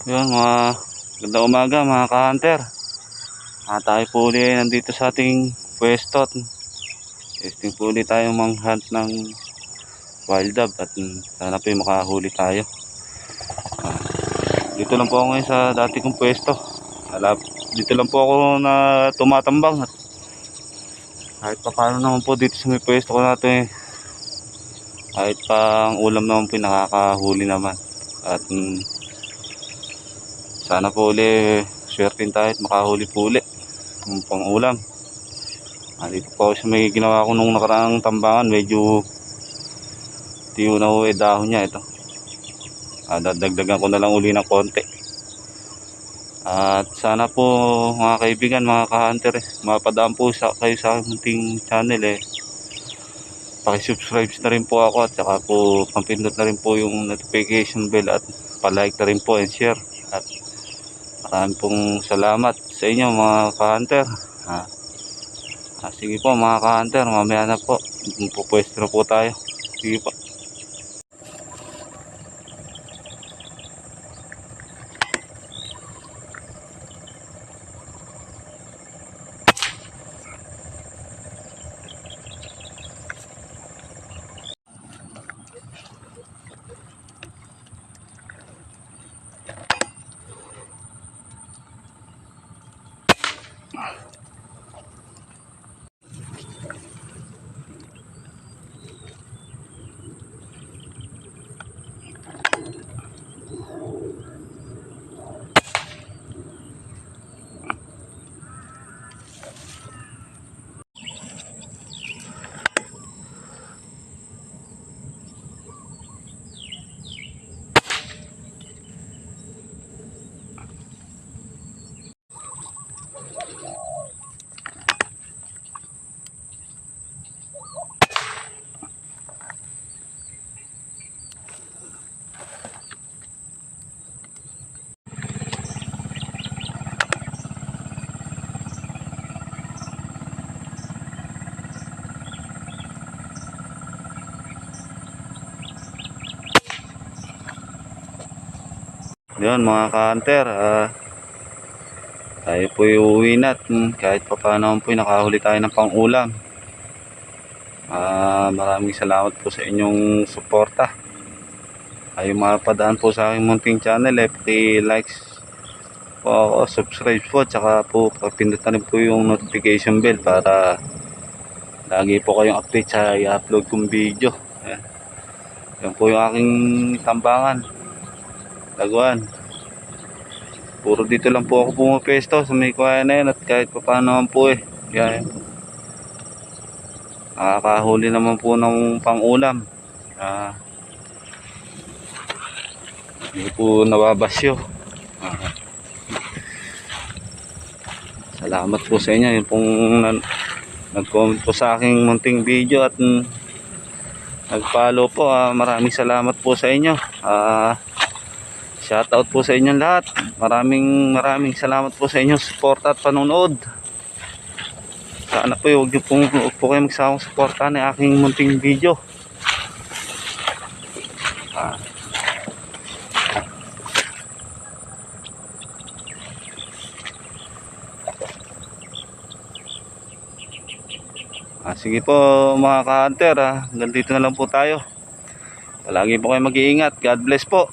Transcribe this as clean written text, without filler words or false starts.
Yun mga ganda umaga mga ka-hunter. Tayo po ulit nandito sa ating pwesto. Testing po ulit tayo mang-hunt ng wild dove at sana po makahuli tayo. Dito lang po ako ngayon sa dati kong pwesto. Dito lang po ako na tumatambang at kahit pa paano naman po dito sa may pwesto ko natin kahit pang ulam naman po nakakahuli naman. At sana po ulit swertin tayo at makahuli po ulit ng pang ulam. Dito po ako sa may ginawa ko nung nakaraang tambangan, medyo tiyo na ho dahon niya ito. Dadagdagan ko na lang uli ng konti. At sana po mga kaibigan, mga ka-hunter, mapadaan po kayo sa ating channel Paki-subscribe na rin po ako at saka po pampindot na rin po yung notification bell at pa-like na rin po and share. At maraming pong salamat sa inyo mga ka-hunter. Sige po mga ka-hunter, mamaya na po pupwesto na po tayo. Sige po. Yun mga ka-hunter, tayo po uuwi na at kahit pa paano po nakahuli tayo ng pang-ulam. Maraming salamat po sa inyong suporta. Ay mapadaan po sa aking munting channel, paki-like po ako, subscribe po, tsaka po pindot na rin po yung notification bell para lagi po kayong update sa i-upload kong video. Yan po yung aking tambangan, Laguan. Puro dito lang po ako pumapesto sa may kuwaya na yan at kahit pa paano naman po yan. Nakakahuli naman po ng pang-ulam. Hindi po nababasyo. Salamat po sa inyo yung pong nag-comment po sa aking munting video at nag-follow po. Maraming salamat po sa inyo. Shoutout po sa inyong lahat. Maraming salamat po sa inyong support at panonood. Sana po huwag po kayo magsawang suportahan ng aking munting video. Sige po mga ka-hunter, hanggang dito na lang po tayo. Palagi po kayo mag-iingat. God bless po.